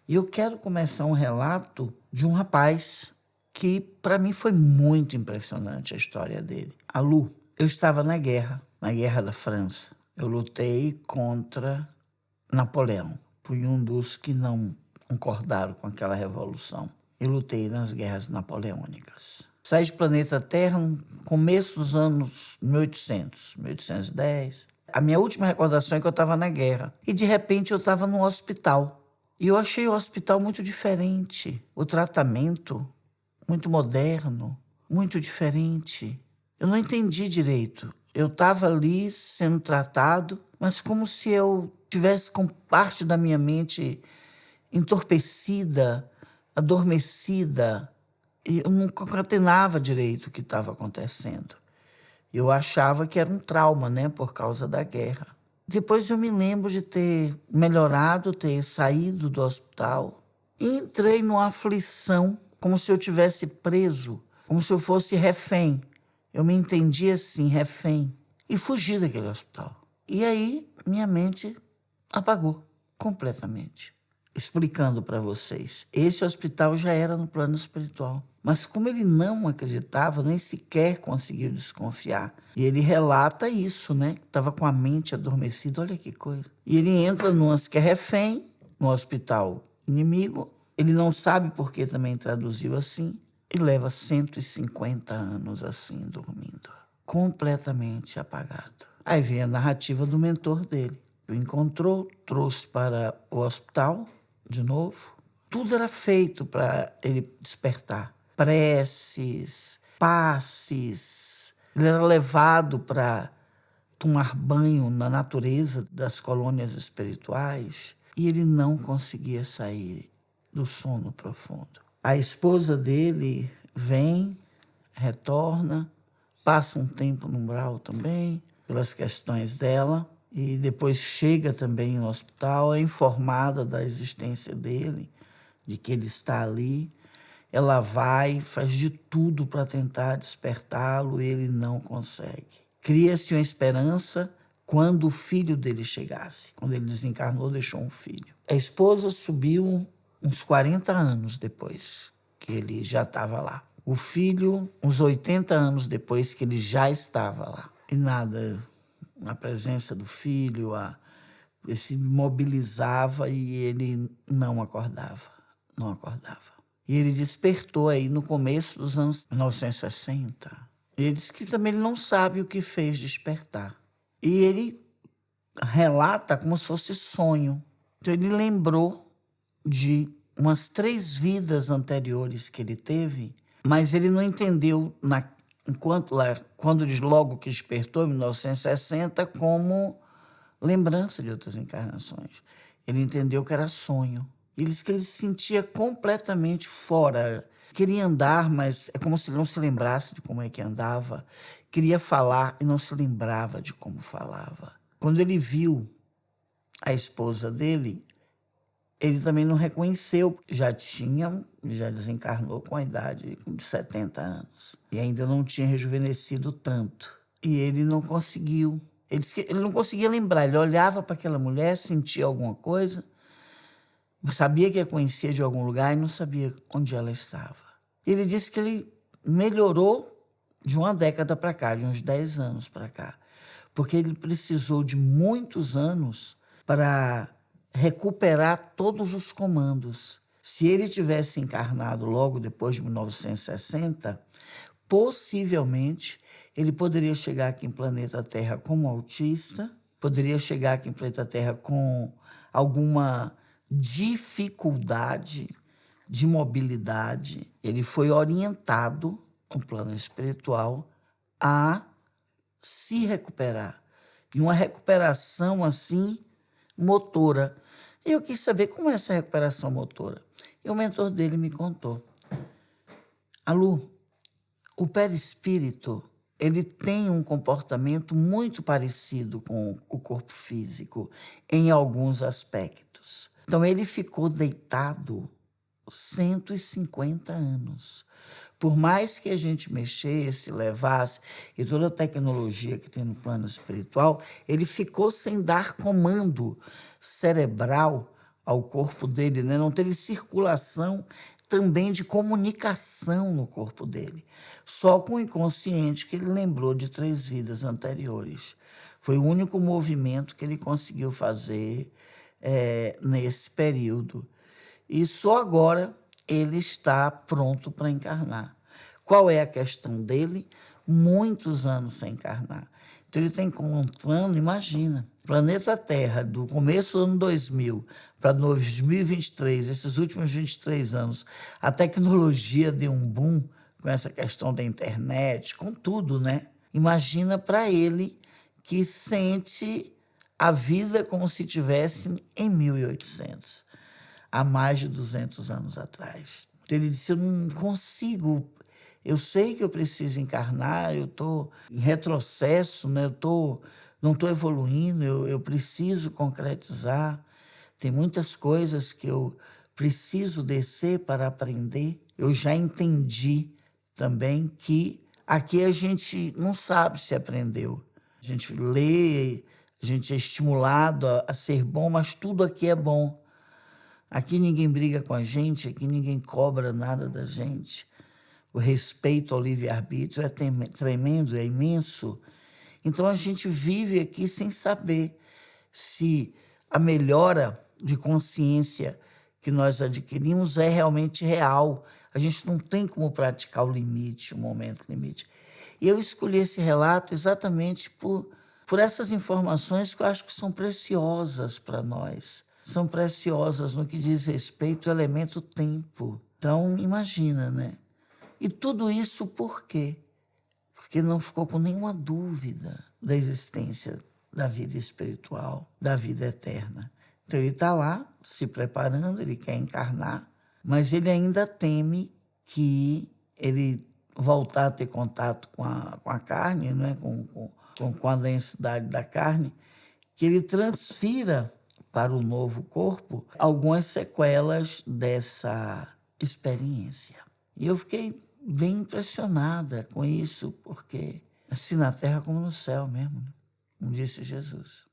E eu quero começar um relato de um rapaz que, para mim, foi muito impressionante a história dele. A Lu. Eu estava na Guerra da França. Eu lutei contra Napoleão. Fui um dos que não concordaram com aquela revolução. Eu lutei nas guerras napoleônicas. Saí de planeta Terra no começo dos anos 1800, 1810. A minha última recordação é que eu estava na guerra. E, de repente, eu estava num hospital. E eu achei o hospital muito diferente. O tratamento muito moderno, muito diferente. Eu não entendi direito. Eu estava ali sendo tratado, mas como se eu tivesse com parte da minha mente entorpecida, adormecida. E eu não concatenava direito o que estava acontecendo. Eu achava que era um trauma, né, por causa da guerra. Depois eu me lembro de ter melhorado, ter saído do hospital e entrei numa aflição, como se eu tivesse preso, como se eu fosse refém. Eu me entendi assim, refém, e fugi daquele hospital. E aí minha mente apagou completamente. Explicando para vocês, esse hospital já era no plano espiritual. Mas como ele não acreditava, nem sequer conseguiu desconfiar. E ele relata isso, né? Estava com a mente adormecida, olha que coisa. E ele entra numa que é refém, no hospital inimigo. Ele não sabe por que também traduziu assim. E leva 150 anos assim, dormindo. Completamente apagado. Aí vem a narrativa do mentor dele. O encontrou, trouxe para o hospital, de novo. Tudo era feito para ele despertar. Preces, passes. Ele era levado para tomar banho na natureza das colônias espirituais e ele não conseguia sair do sono profundo. A esposa dele vem, retorna, passa um tempo no umbral também, pelas questões dela, e depois chega também no hospital, é informada da existência dele, de que ele está ali. Ela vai, faz de tudo para tentar despertá-lo, ele não consegue. Cria-se uma esperança quando o filho dele chegasse. Quando ele desencarnou, deixou um filho. A esposa subiu uns 40 anos depois que ele já estava lá. O filho, uns 80 anos depois que ele já estava lá. E nada, na presença do filho, ele se mobilizava e ele não acordava, não acordava. E ele despertou aí no começo dos anos 1960. Ele disse que também ele não sabe o que fez despertar. E ele relata como se fosse sonho. Então ele lembrou de umas 3 vidas anteriores que ele teve, mas ele não entendeu, quando logo que despertou, em 1960, como lembrança de outras encarnações. Ele entendeu que era sonho. Ele disse que ele se sentia completamente fora. Queria andar, mas é como se ele não se lembrasse de como é que andava. Queria falar e não se lembrava de como falava. Quando ele viu a esposa dele, ele também não reconheceu. Já desencarnou com a idade de 70 anos. E ainda não tinha rejuvenescido tanto. E ele não conseguiu. Ele disse que ele não conseguia lembrar. Ele olhava para aquela mulher, sentia alguma coisa, sabia que a conhecia de algum lugar e não sabia onde ela estava. Ele disse que ele melhorou de uma década para cá, de uns 10 anos para cá, porque ele precisou de muitos anos para recuperar todos os comandos. Se ele tivesse encarnado logo depois de 1960, possivelmente ele poderia chegar aqui em planeta Terra como autista, poderia chegar aqui em planeta Terra com alguma dificuldade de mobilidade. Ele foi orientado, no plano espiritual, a se recuperar. E uma recuperação, assim, motora. E eu quis saber como é essa recuperação motora. E o mentor dele me contou. Lu, o perispírito, ele tem um comportamento muito parecido com o corpo físico em alguns aspectos. Então, ele ficou deitado 150 anos. Por mais que a gente mexesse, levasse, e toda a tecnologia que tem no plano espiritual, ele ficou sem dar comando cerebral ao corpo dele, né? Não teve circulação também de comunicação no corpo dele. Só com o inconsciente que ele lembrou de 3 vidas anteriores. Foi o único movimento que ele conseguiu fazer nesse período. E só agora ele está pronto para encarnar. Qual é a questão dele? Muitos anos sem encarnar. Então ele está encontrando, imagina, planeta Terra, do começo do ano 2000 para 2023, esses últimos 23 anos, a tecnologia deu um boom com essa questão da internet, com tudo, né? Imagina para ele que sente a vida como se estivesse em 1800, há mais de 200 anos atrás. Então ele disse, eu não consigo, eu sei que eu preciso encarnar, eu estou em retrocesso, né? Não estou evoluindo, eu preciso concretizar. Tem muitas coisas que eu preciso descer para aprender. Eu já entendi também que aqui a gente não sabe se aprendeu. A gente lê, a gente é estimulado a ser bom, mas tudo aqui é bom. Aqui ninguém briga com a gente, aqui ninguém cobra nada da gente. O respeito ao livre-arbítrio é tremendo, é imenso. Então a gente vive aqui sem saber se a melhora de consciência que nós adquirimos é realmente real. A gente não tem como praticar o limite, o momento limite. E eu escolhi esse relato exatamente por essas informações que eu acho que são preciosas para nós. São preciosas no que diz respeito ao elemento tempo. Então, imagina, né? E tudo isso por quê? Porque não ficou com nenhuma dúvida da existência da vida espiritual, da vida eterna. Então ele está lá, se preparando, ele quer encarnar, mas ele ainda teme que ele voltar a ter contato com a carne, né? com a densidade da carne, que ele transfira para o novo corpo algumas sequelas dessa experiência. E eu fiquei bem impressionada com isso, porque assim na terra como no céu mesmo, né? Como disse Jesus.